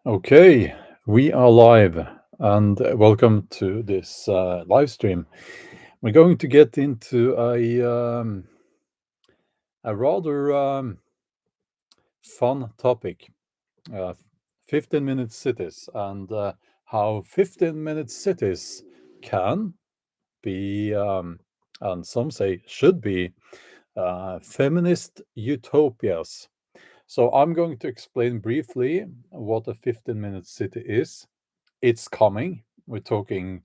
Okay, we are live and welcome to this live stream. We're going to get into a rather fun topic, uh, 15-minute cities, and how 15-minute cities can be, and some say should be, feminist utopias. So I'm going to explain briefly what a 15-minute city is. It's coming. We're talking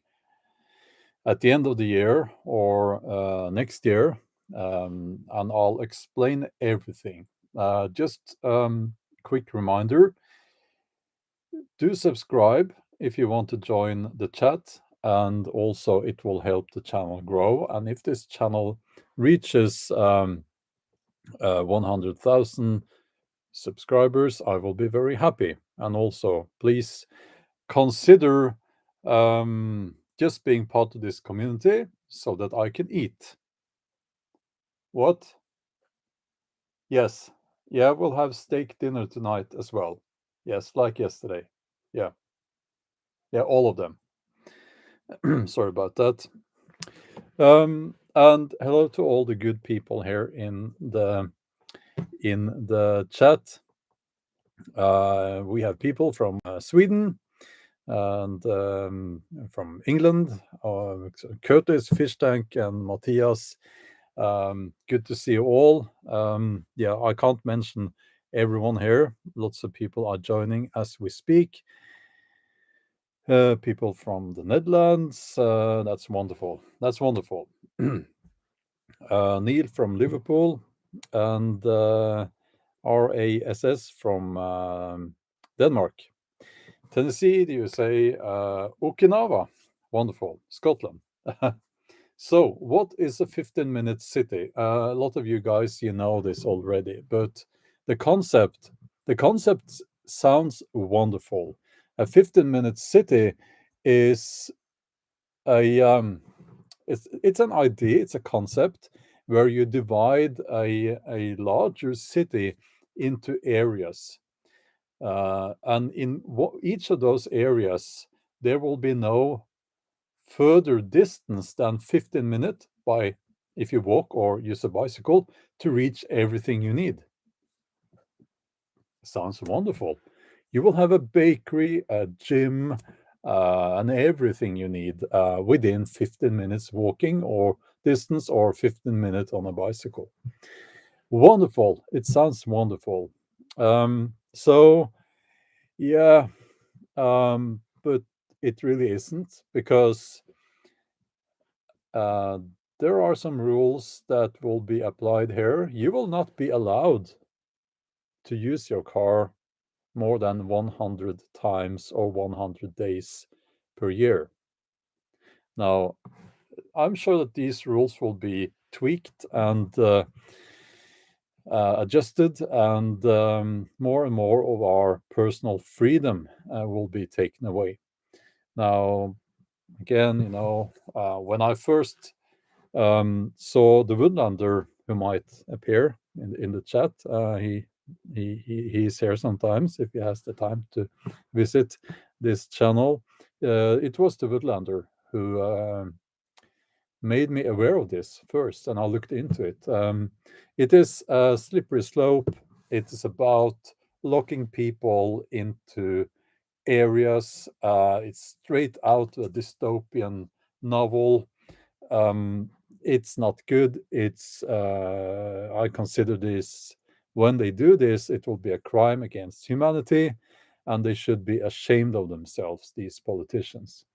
at the end of the year or next year, and I'll explain everything. Just quick reminder: do subscribe if you want to join the chat, and also it will help the channel grow. And if this channel reaches 100,000 subscribers, I will be very happy. And also, please consider just being part of this community so that I can eat. What? Yes. Yeah, we'll have steak dinner tonight as well. Yes, like yesterday. Yeah. Yeah, all of them. Sorry about that. And hello to all the good people here in the chat. We have people from Sweden and from England, Curtis, Fish Tank, and Matthias. Good to see you all. Yeah, I can't mention everyone here. Lots of people are joining as we speak. People from the Netherlands. That's wonderful. That's wonderful. Neil from Liverpool and RASS from Denmark. Tennessee, the USA, Okinawa, wonderful, Scotland. So, what is a 15-minute city? A lot of you guys, you know this already, but the concept sounds wonderful. A 15-minute city is it's an idea, it's a concept where you divide a larger city into areas. And in each of those areas, there will be no further distance than 15 minutes by if you walk or use a bicycle to reach everything you need. Sounds wonderful. You will have a bakery, a gym, and everything you need within 15 minutes walking or distance or 15 minutes on a bicycle. Wonderful. It sounds wonderful. So, yeah, but it really isn't because uh, there are some rules that will be applied here. You will not be allowed to use your car more than 100 times or 100 days per year. Now, I'm sure that these rules will be tweaked and adjusted, and more of our personal freedom will be taken away. Now, again, when I first saw the Woodlander who might appear in the chat, he's here sometimes if he has the time to visit this channel. It was the Woodlander who made me aware of this first, and I looked into it. It is a slippery slope. It is about locking people into areas. It's straight out a dystopian novel. It's not good. It's I consider this, when they do this, it will be a crime against humanity, and they should be ashamed of themselves, these politicians.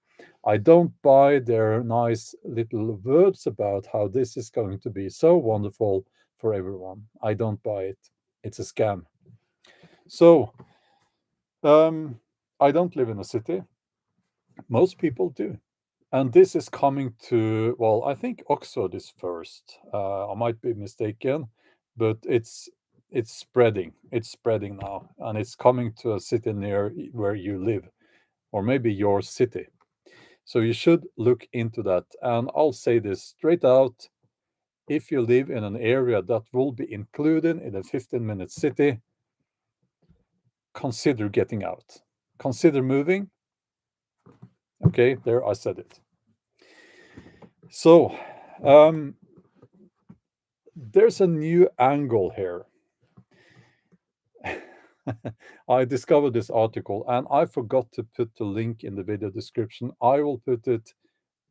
I don't buy their nice little words about how this is going to be so wonderful for everyone. I don't buy it. It's a scam. So, I don't live in a city. Most people do. And this is coming to, well, I think Oxford is first. I might be mistaken, but it's spreading. It's spreading now, and it's coming to a city near where you live, or maybe your city. So you should look into that. And I'll say this straight out: if you live in an area that will be included in a 15-minute city, consider getting out. consider moving. Okay, there I said it. So there's a new angle here. I discovered this article and I forgot to put the link in the video description. I will put it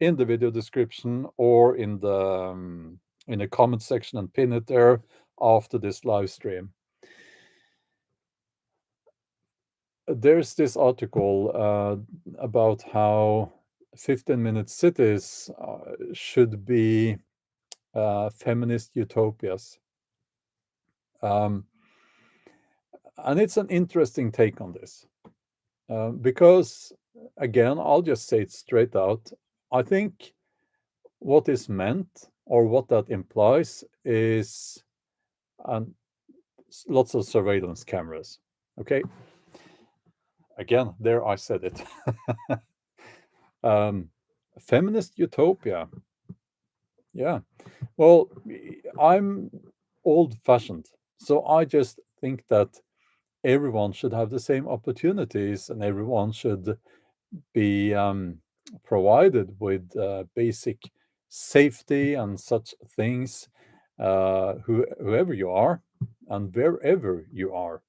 in the video description or in the comment section and pin it there after this live stream. There's this article about how 15-minute cities should be feminist utopias. And it's an interesting take on this. Because, again, I'll just say it straight out. I think what is meant or what that implies is lots of surveillance cameras. Okay. Again, there I said it. Feminist utopia. Yeah. Well, I'm old-fashioned, so I just think that everyone should have the same opportunities and everyone should be provided with basic safety and such things, whoever you are and wherever you are.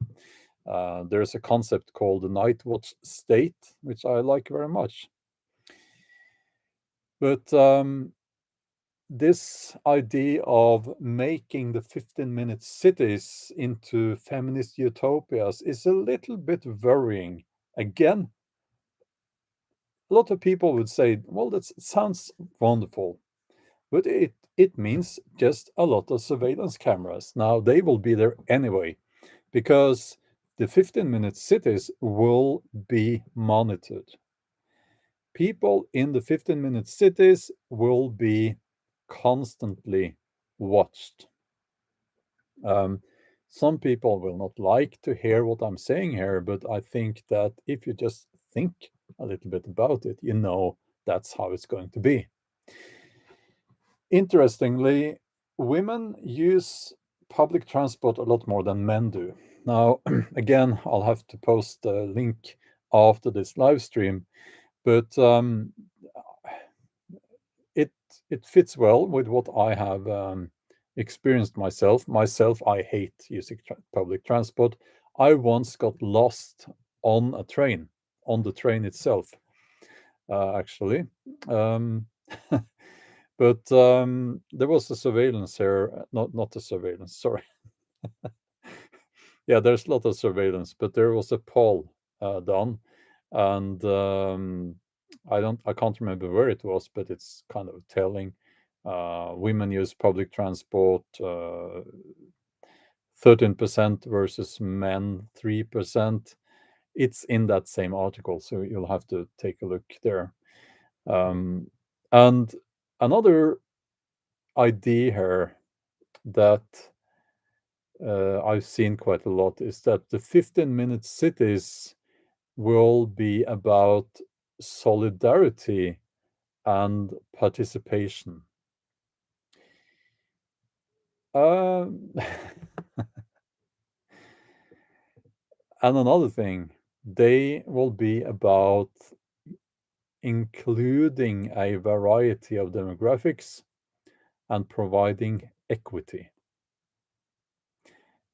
There's a concept called the night watch state, which I like very much. But this idea of making the 15-minute cities into feminist utopias is a little bit worrying. Again, a lot of people would say, well, that sounds wonderful, but it means just a lot of surveillance cameras. Now, they will be there anyway, because the 15-minute cities will be monitored. People in the 15-minute cities will be constantly watched. Some people will not like to hear what I'm saying here, but I think that if you just think a little bit about it, you know that's how it's going to be. Interestingly, women use public transport a lot more than men do. Now, again, I'll have to post a link after this live stream, but it fits well with what I have experienced myself. I hate using public transport. I once got lost on a train, on the train itself, actually. But there was a surveillance here, not a surveillance, sorry. Yeah, there's a lot of surveillance, but there was a poll done, and I can't remember where it was, but it's kind of telling. Women use public transport 13% versus men 3%. It's in that same article, so you'll have to take a look there. And another idea here that I've seen quite a lot is that the 15-minute cities will be about solidarity and participation. And another thing, they will be about including a variety of demographics and providing equity.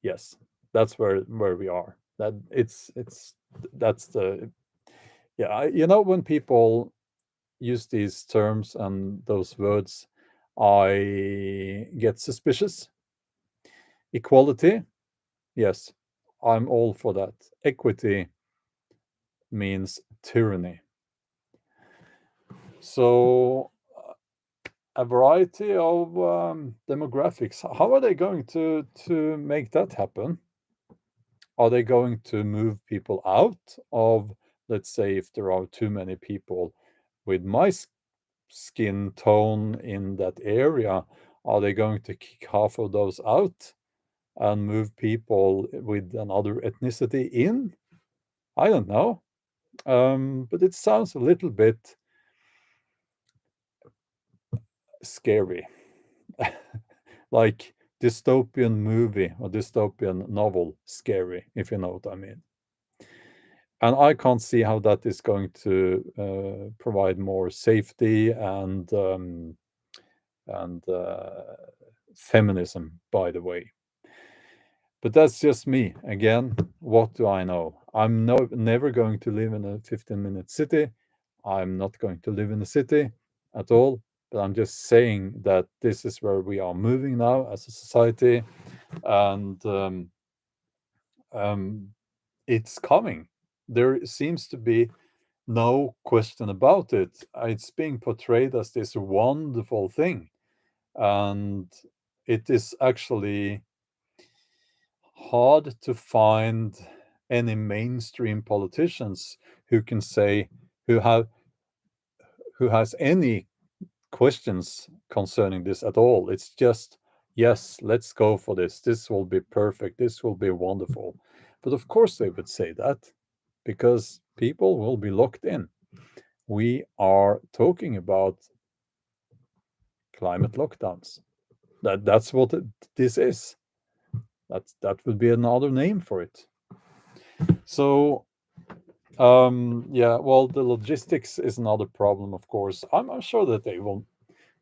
Yes, that's where we are. That's the yeah. When people use these terms and those words, I get suspicious. Equality, yes, I'm all for that. Equity means tyranny. So a variety of demographics. How are they going to make that happen? Are they going to move people out of, let's say, if there are too many people with my skin tone in that area, are they going to kick half of those out and move people with another ethnicity in? I don't know. But it sounds a little bit scary. Like dystopian movie or dystopian novel scary, if you know what I mean. And I can't see how that is going to provide more safety and feminism, by the way. But that's just me. Again, what do I know? I'm never going to live in a 15-minute city. I'm not going to live in a city at all. But I'm just saying that this is where we are moving now as a society, and um, it's coming. There seems to be no question about it. It's being portrayed as this wonderful thing, and it is actually hard to find any mainstream politicians who can say who have who has any questions concerning this at all. It's just, yes, let's go for this. This will be perfect. This will be wonderful. But of course they would say that because people will be locked in. We are talking about climate lockdowns. That's what this is. That would be another name for it. So yeah, well, the logistics is another problem, of course. I'm sure that they will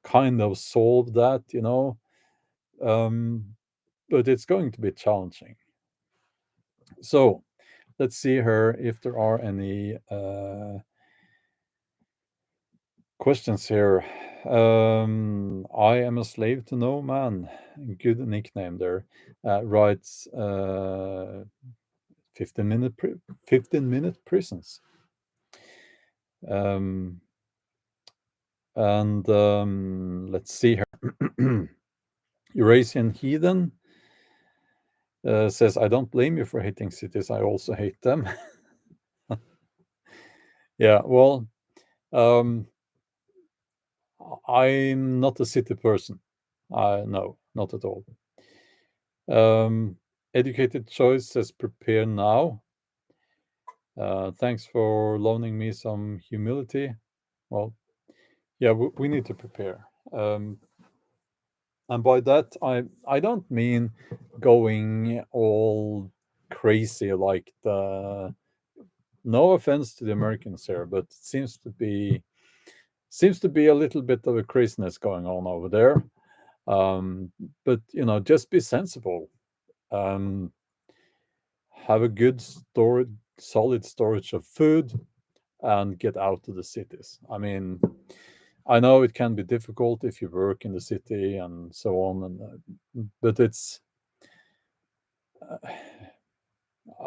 kind of solve that, but it's going to be challenging. So let's see here if there are any questions here. I am a slave to no man. Good nickname there. Writes 15-minute prisons. And let's see here. Eurasian Heathen says, I don't blame you for hating cities. I also hate them. Yeah, well, I'm not a city person. No, not at all. Educated Choice says, prepare now. Thanks for loaning me some humility. Well, yeah, we need to prepare. And by that, I don't mean going all crazy like the. No offense to the Americans here, but it seems to be a little bit of a craziness going on over there. But just be sensible. Um, have a good solid storage of food, and get out to the cities. I mean, I know it can be difficult if you work in the city and so on, but it's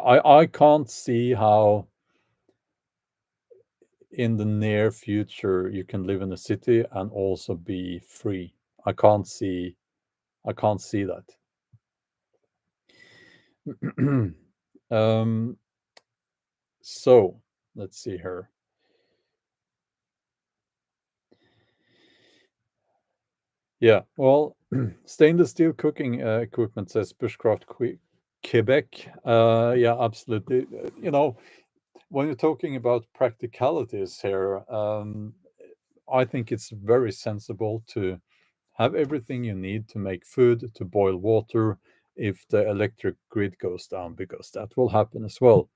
I can't see how in the near future you can live in a city and also be free. I can't see that. So let's see here. Yeah, well, stainless steel cooking equipment, says Bushcraft Quebec. Yeah, absolutely. When you're talking about practicalities here, I think it's very sensible to have everything you need to make food, to boil water, if the electric grid goes down, because that will happen as well.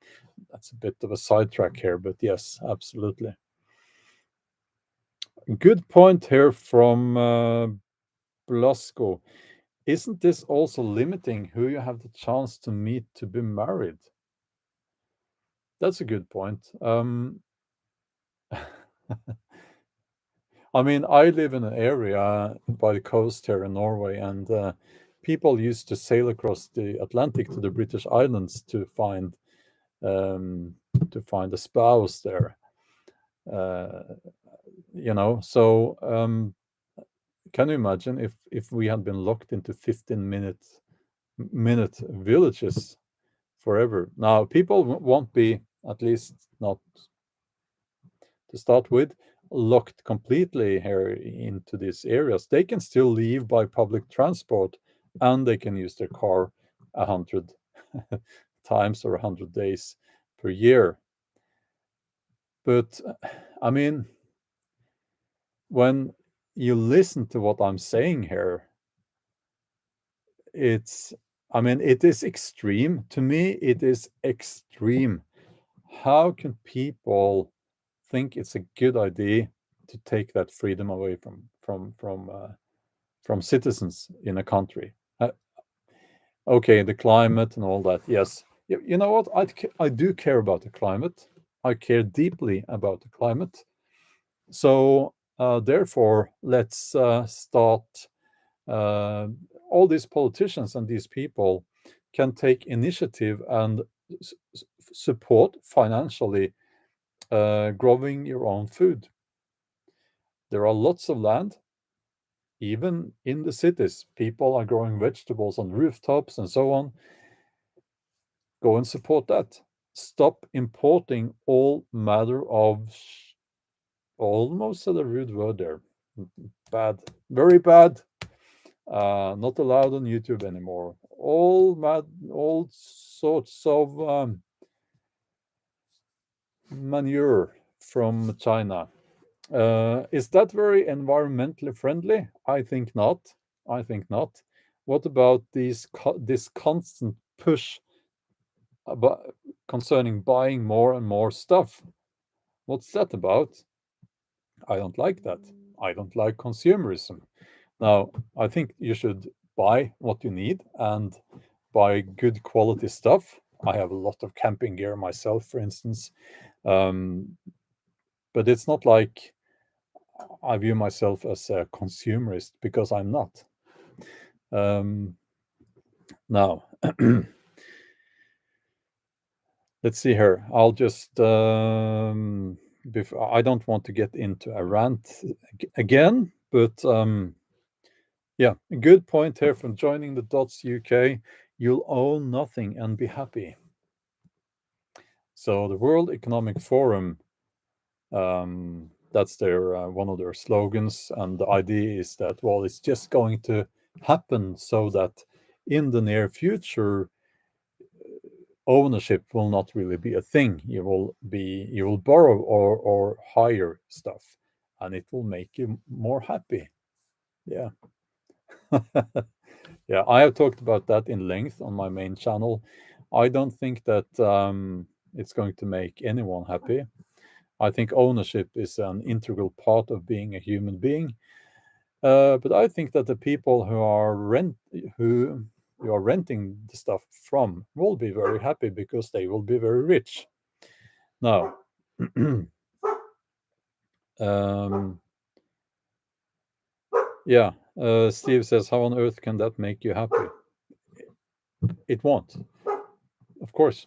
That's a bit of a sidetrack here, but yes, absolutely. Good point here from Blasco. Isn't this also limiting who you have the chance to meet to be married? That's a good point. I mean, I live in an area by the coast here in Norway, and people used to sail across the Atlantic to the British Islands to find a spouse there. Uh, so can you imagine if we had been locked into 15-minute villages forever? Now, people won't be, at least not to start with, locked completely here into these areas. They can still leave by public transport, and they can use their car 100 times or 100 days per year. But I mean, when you listen to what I'm saying here, it is extreme. To me, it is extreme how can people think it's a good idea to take that freedom away from citizens in a country? Okay, the climate and all that. Yes, you know what? I do care about the climate. I care deeply about the climate. So therefore, let's start. All these politicians and these people can take initiative and support financially growing your own food. There are lots of land, even in the cities. People are growing vegetables on rooftops and so on. Go and support that. Stop importing all matter of, almost said a rude word there. Bad, very bad. Not allowed on YouTube anymore. All sorts of manure from China. Is that very environmentally friendly? I think not. I think not. What about this constant push about concerning buying more and more stuff? What's that about? I don't like that. I don't like consumerism. Now, I think you should buy what you need and buy good quality stuff. I have a lot of camping gear myself, for instance. But it's not like I view myself as a consumerist, because I'm not. Now, let's see here. I'll just, I don't want to get into a rant again, but yeah, a good point here from joining the Dots UK. You'll own nothing and be happy. So the World Economic Forum, that's their one of their slogans, and the idea is that, well, it's just going to happen so that in the near future ownership will not really be a thing. You will borrow or hire stuff, and it will make you more happy. Yeah. Yeah, I have talked about that in length on my main channel. I don't think that it's going to make anyone happy. I think ownership is an integral part of being a human being. But I think that the people who you are renting the stuff from will be very happy, because they will be very rich. Now, yeah, Steve says, how on earth can that make you happy? It won't, of course,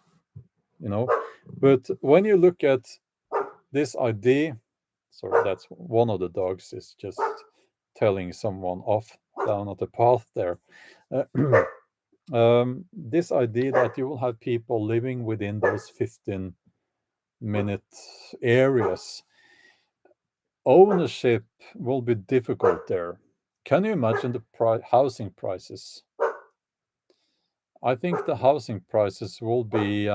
But when you look at this idea, sorry, that's one of the dogs is just telling someone off down at the path there. This idea that you will have people living within those 15-minute areas, ownership will be difficult there. Can you imagine the housing prices? I think the housing prices will be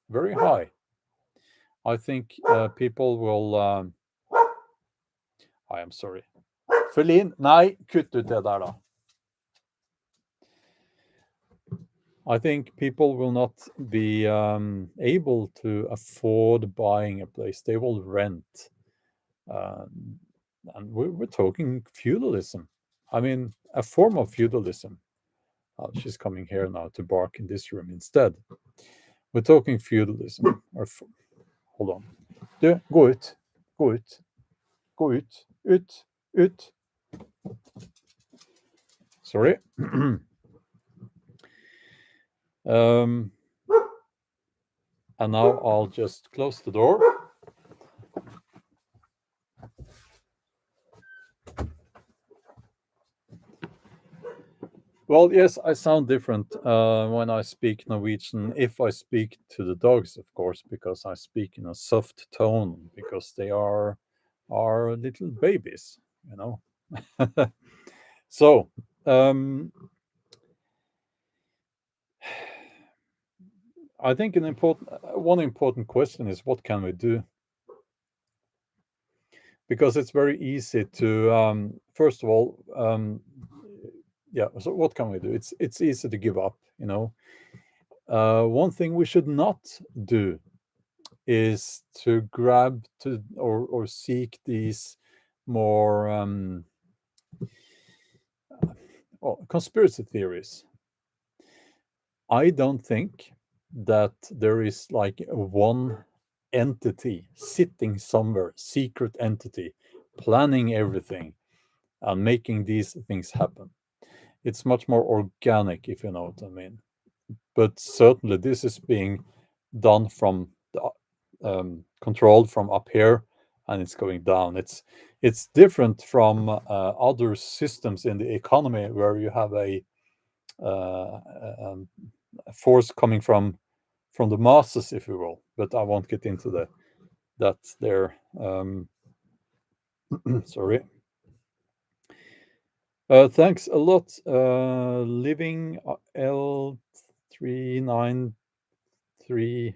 very high. I think people will I am sorry. Feline, nei, kutt ut det der, da. I think people will not be able to afford buying a place. They will rent. And we're talking feudalism. I mean, a form of feudalism. She's coming here now to bark in this room instead. We're talking feudalism. Hold on. Du, gå ut. Gå ut. Gå ut. Ut. Ut. Sorry. And now I'll just close the door. Well, yes, I sound different when I speak Norwegian, if I speak to the dogs, of course, because I speak in a soft tone, because they are little babies, So, I think one important question is, what can we do? Because it's very easy to, first of all, yeah. So what can we do? It's easy to give up. One thing we should not do is to grab to or seek these more conspiracy theories. I don't think that there is like one entity sitting somewhere, secret entity, planning everything and making these things happen. It's much more organic, if you know what I mean. But certainly, this is being done from the controlled from up here, and it's going down. It's different from other systems in the economy where you have uh, um, a force coming from the masses, if you will. But I won't get into that there. Sorry. Thanks a lot, Living L393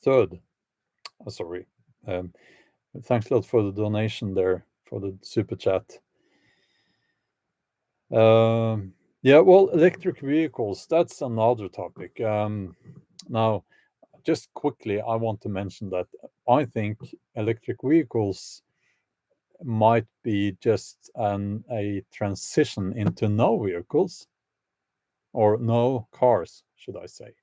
third. Sorry. Um, Thanks a lot for the donation there, for the super chat. Yeah, well, electric vehicles, that's another topic. Now, just quickly, I want to mention that I think electric vehicles might be just a transition into no vehicles or no cars, should I say.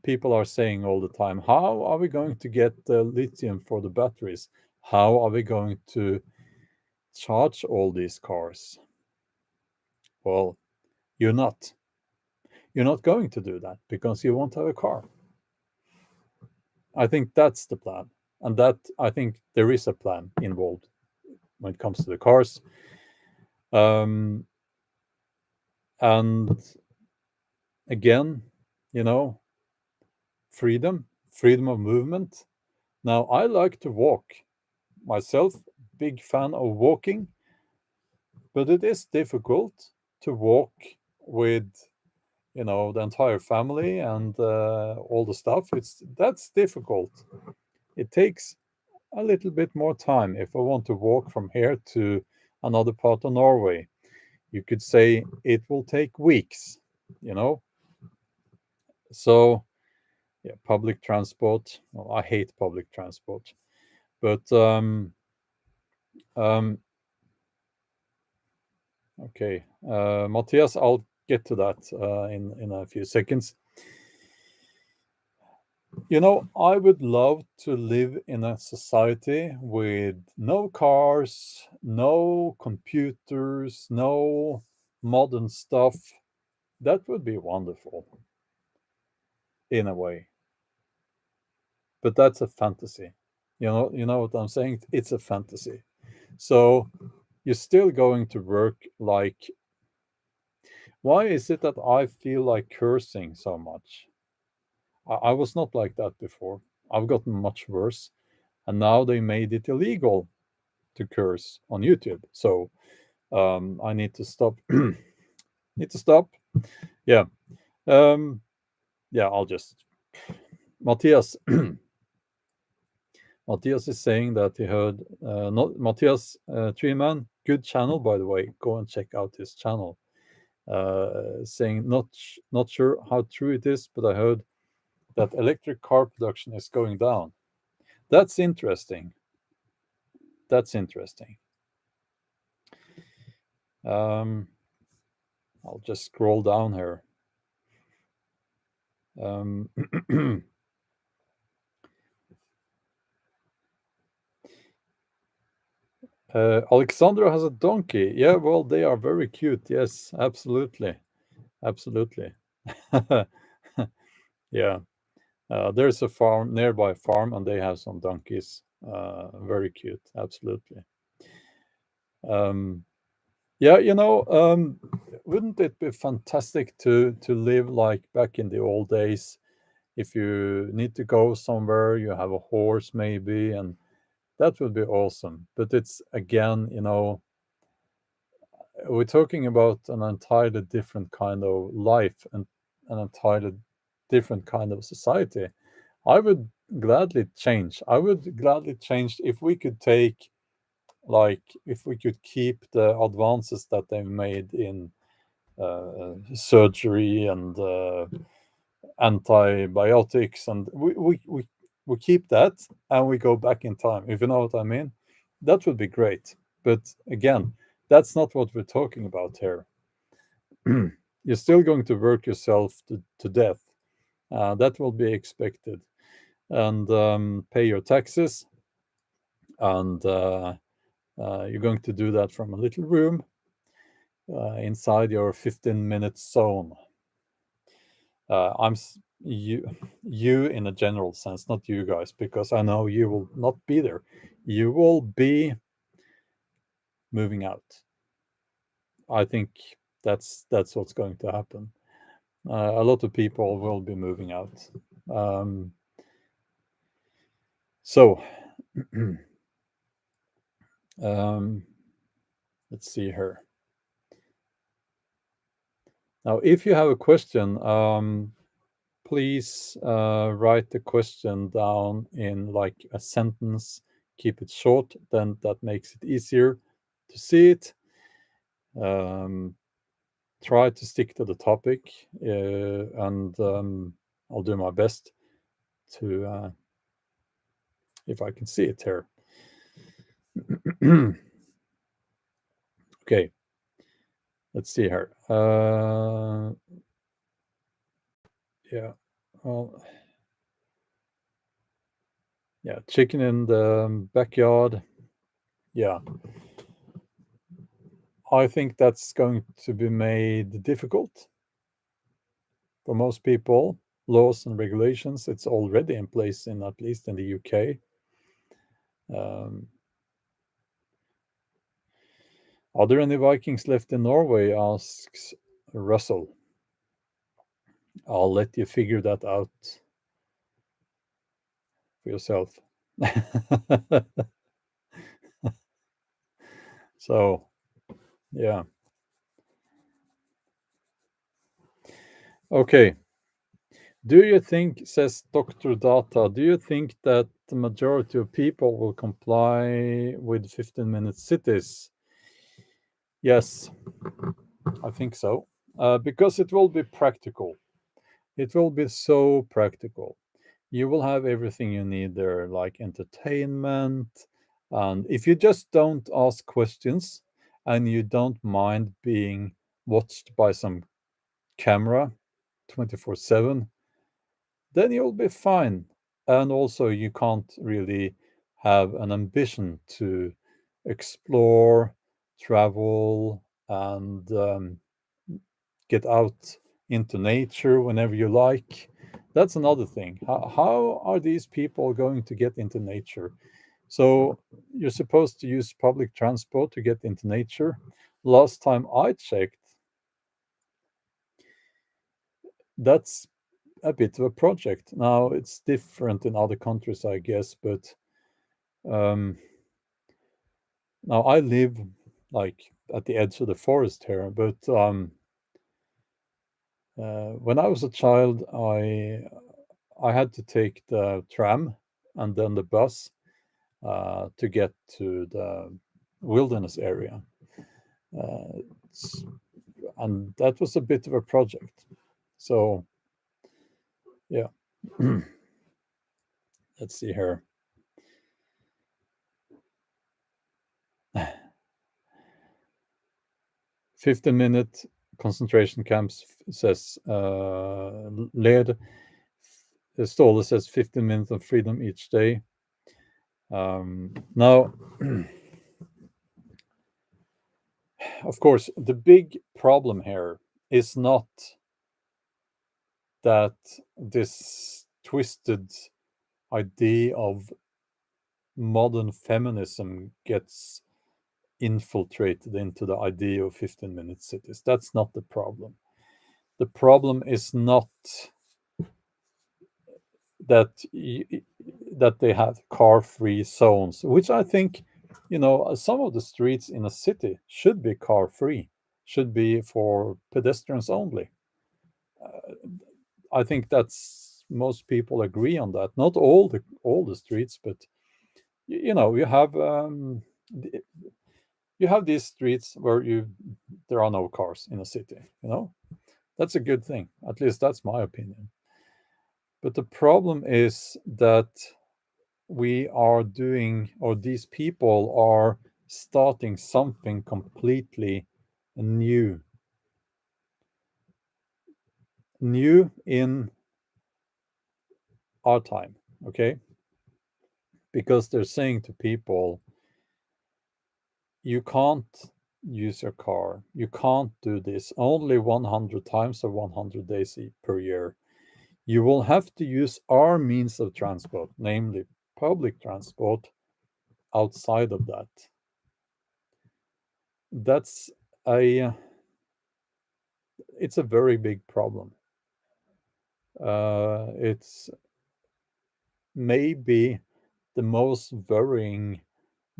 People are saying all the time, how are we going to get the lithium for the batteries? How are we going to charge all these cars? Well, you're not. You're not going to do that because you won't have a car. I think that's the plan. And that I think there is a plan involved when it comes to the cars. And again, you know, freedom of movement. Now, I like to walk myself, big fan of walking, but it is difficult to walk with, you know, the entire family and all the stuff. That's difficult. It takes a little bit more time if I want to walk from here to another part of Norway. You could say it will take weeks, you know. So yeah, public transport. Well, I hate public transport, but um, okay, Matthias, I'll get to that in a few seconds. You know, I would love to live in a society with no cars, no computers, no modern stuff. That would be wonderful in a way. But that's a fantasy. You know what I'm saying? It's a fantasy. So you're still going to work like, why is it that I feel like cursing so much? I was not like that before. I've gotten much worse. And now they made it illegal to curse on YouTube. So I need to stop. Need to stop. Yeah. Um, yeah, I'll just. Matthias. Matthias is saying that he heard. Not Matthias Treeman, good channel, by the way. Go and check out his channel. Saying not sure how true it is, but I heard that electric car production is going down. That's interesting. That's interesting. I'll just scroll down here. Alexandra has a donkey. Yeah, well, they are very cute. Yes, absolutely. Absolutely. Yeah. There's a nearby farm, and they have some donkeys. Very cute. Absolutely. Yeah, you know, wouldn't it be fantastic to live like back in the old days? If you need to go somewhere, you have a horse maybe, and that would be awesome. But it's again, you know, we're talking about an entirely different kind of life and an entirely different kind of society. I would gladly change. I would gladly change if we could take, like, if we could keep the advances that they've made in surgery and antibiotics, and we keep that and we go back in time, if you know what I mean. That would be great. But again, that's not what we're talking about here. You're still going to work yourself to death. That will be expected. And pay your taxes. And you're going to do that from a little room inside your 15-minute zone. I'm you in a general sense, not you guys, because I know you will not be there. You will be moving out. I think that's what's going to happen. A lot of people will be moving out. So let's see here. Now, if you have a question, please write the question down in like a sentence. Keep it short, then that makes it easier to see it. Try to stick to the topic, and I'll do my best to, if I can see it here. Okay, let's see here. Yeah, well, yeah, chicken in the backyard. Yeah, I think that's going to be made difficult for most people. Laws and regulations, it's already in place in at least in the UK. Are there any Vikings left in Norway? Asks Russell. I'll let you figure that out for yourself. So, yeah. Okay. Do you think, says Dr. Data, do you think that the majority of people will comply with 15-minute cities? Yes, I think so. Because it will be practical. It will be so practical. You will have everything you need there, like entertainment. And if you just don't ask questions and you don't mind being watched by some camera 24/7, then you'll be fine. And also, you can't really have an ambition to explore, travel, and get out into nature whenever you like. That's another thing. How are these people going to get into nature? So you're supposed to use public transport to get into nature. Last time I checked, that's a bit of a project. Now it's different in other countries, I guess, but um, now I live like at the edge of the forest here. But when I was a child, I had to take the tram and then the bus to get to the wilderness area. Uh, and that was a bit of a project. So, yeah. Let's see here. 15-minute concentration camps, says Led. Ståle says 15 minutes of freedom each day. Now, of course, the big problem here is not that this twisted idea of modern feminism gets infiltrated into the idea of 15-minute cities. That's not the problem. The problem is not that that they have car-free zones, which I think, some of the streets in a city should be car-free, should be for pedestrians only. I think that's most people agree on that. Not all the streets, but you have these streets where there are no cars in a city. That's a good thing. At least that's my opinion. But the problem is that we are doing, or these people are starting something completely new. New in our time, okay? Because they're saying to people, you can't use your car, you can't do this only 100 times or 100 days per year. You will have to use our means of transport, namely public transport, outside of that. That's a it's a very big problem. It's maybe the most worrying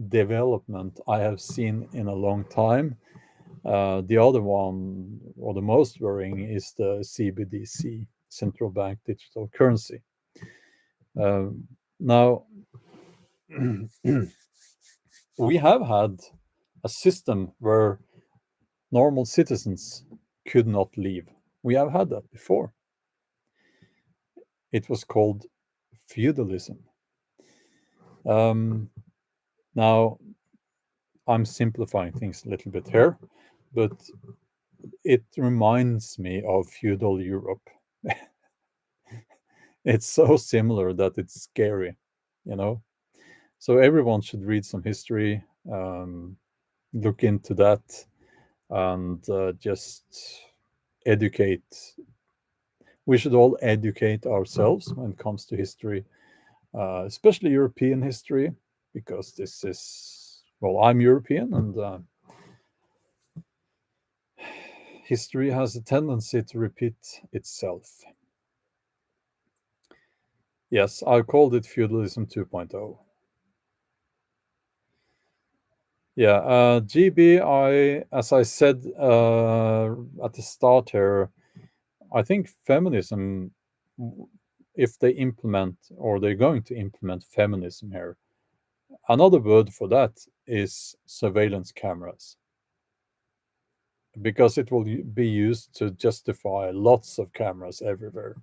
development I have seen in a long time. The other one, or the most worrying, is the CBDC, central bank digital currency. Now, we have had a system where normal citizens could not leave. We have had that before. It was called feudalism. Now, I'm simplifying things a little bit here, but it reminds me of feudal Europe. It's so similar that it's scary, you know? So everyone should read some history, look into that, and just educate. We should all educate ourselves when it comes to history, especially European history, because this is, well, I'm European, and history has a tendency to repeat itself. Yes, I called it feudalism 2.0. Yeah, GB, as I said at the start here, I think feminism, if they implement, or they're going to implement feminism here, another word for that is surveillance cameras, because it will be used to justify lots of cameras everywhere.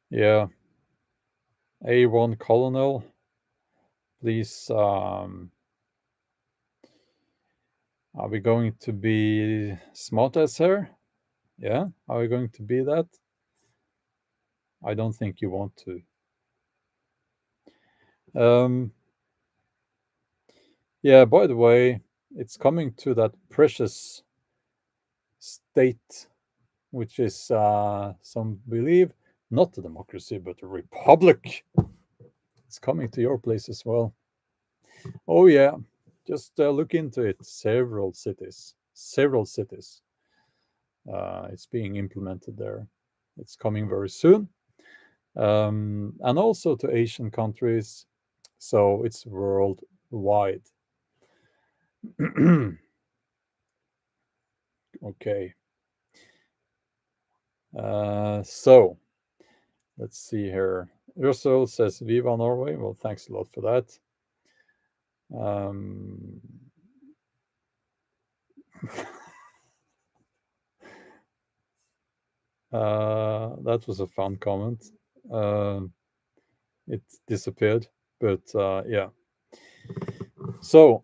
Yeah, A1 Colonel, please. Are we going to be smart as her? Yeah, are we going to be that? I don't think you want to. Yeah, by the way, it's coming to that precious state, which is, some believe, not a democracy, but a republic. It's coming to your place as well. Oh, yeah, just look into it. Several cities. It's being implemented there. It's coming very soon. And also to Asian countries. So it's worldwide. Okay. So let's see here. Ursula says Viva Norway. Well, thanks a lot for that. That was a fun comment. It disappeared, but yeah. So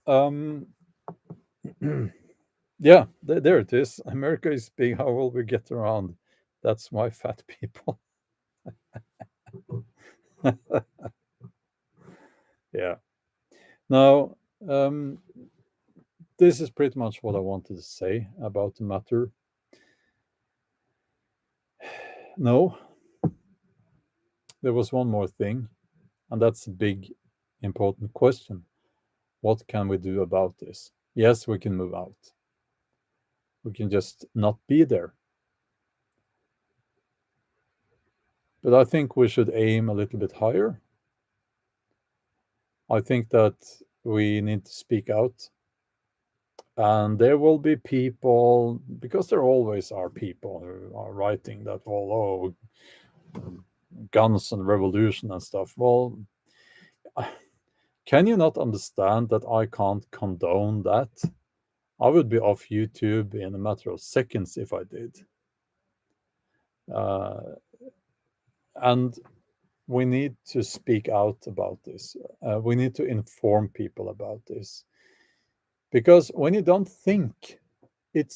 yeah, there it is. America is big. How will we get around? That's why fat people. Yeah. Now, this is pretty much what I wanted to say about the matter. No, there was one more thing, and that's a big, important question. What can we do about this? Yes, we can move out. We can just not be there. But I think we should aim a little bit higher. I think that we need to speak out. And there will be people, because there always are people who are writing that, well, oh, guns and revolution and stuff. Well, Can you not understand that I can't condone that? I would be off YouTube in a matter of seconds if I did. And we need to speak out about this. We need to inform people about this. Because when you don't think, it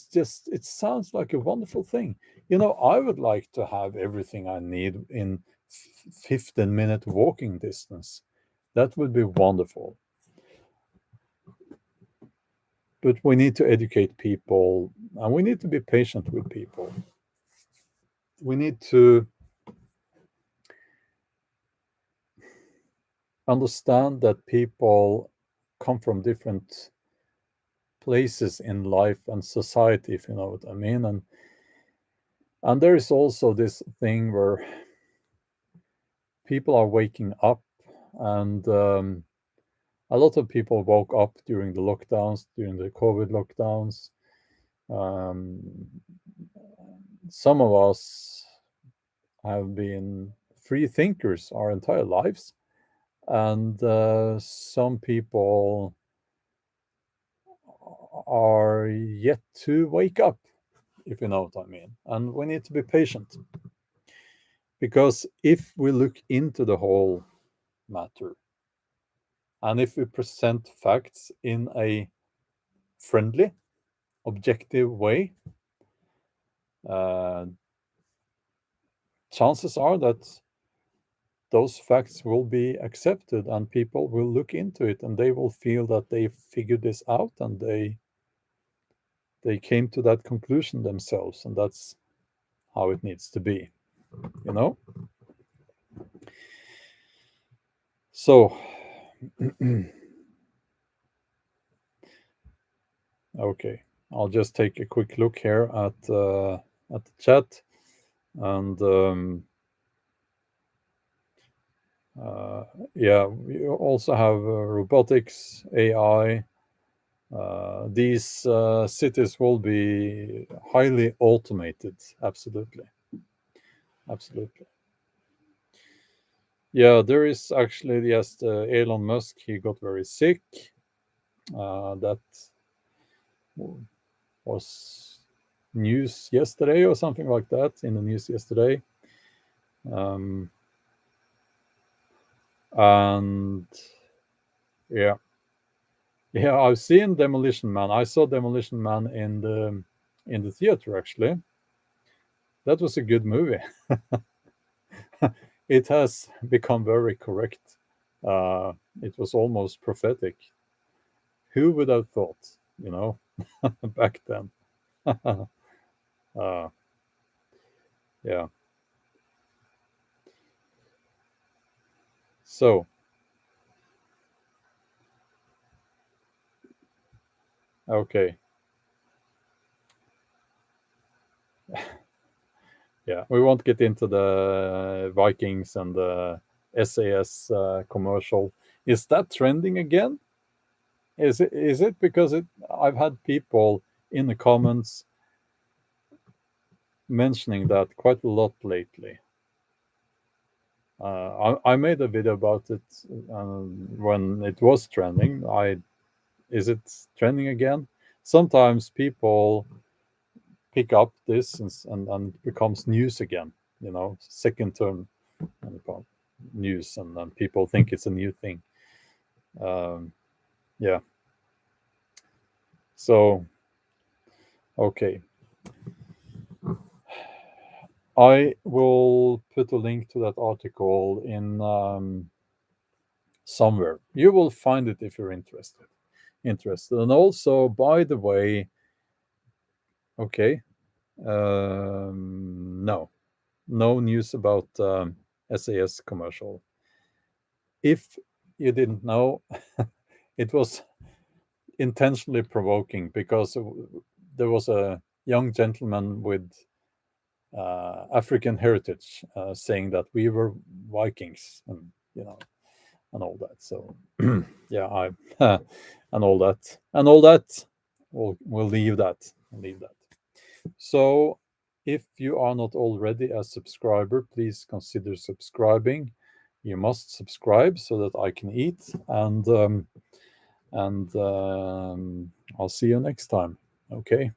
sounds like a wonderful thing. I would like to have everything I need in 15-minute walking distance. That would be wonderful. But we need to educate people, and we need to be patient with people. We need to understand that people come from different places in life and society, if you know what I mean. And there is also this thing where people are waking up, and a lot of people woke up during the lockdowns, during the COVID lockdowns. Some of us have been free thinkers our entire lives, and some people are yet to wake up, if you know what I mean. And we need to be patient, because if we look into the whole matter, and if we present facts in a friendly, objective way, uh, chances are that those facts will be accepted, and people will look into it, and they will feel that they figured this out, and they came to that conclusion themselves, and that's how it needs to be, you know? So, okay, I'll just take a quick look here at the chat, and yeah, we also have robotics, AI. These cities will be highly automated. Absolutely, absolutely. Yeah, there is actually, yes, Elon Musk. He got very sick. That was news yesterday or something like that, in the news yesterday. And yeah, I've seen Demolition Man. I saw Demolition Man in the theater, actually. That was a good movie. It has become very correct. It was almost prophetic. Who would have thought, back then? uh, yeah. So, okay. Yeah, we won't get into the Vikings and the SAS commercial. Is that trending again? Is it because I've had people in the comments mentioning that quite a lot lately. I made a video about it when it was trending. Is it trending again? Sometimes people pick up this, and it becomes news again. Second term news, and then people think it's a new thing. Yeah. So, okay. I will put a link to that article in somewhere. You will find it if you're interested. And also, by the way, okay, no news about SAS commercial. If you didn't know, it was intentionally provoking, because there was a young gentleman with African heritage saying that we were Vikings, and all that. So yeah, I and all that. We'll leave that. So, if you are not already a subscriber, please consider subscribing. you must subscribe so that I can eat, and I'll see you next time. Okay.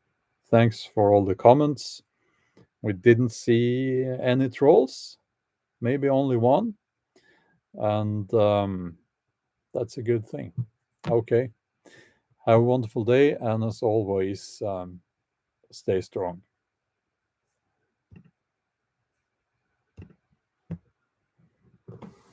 Thanks for all the comments. We didn't see any trolls, maybe only one, and that's a good thing. Okay. Have a wonderful day, and as always, stay strong.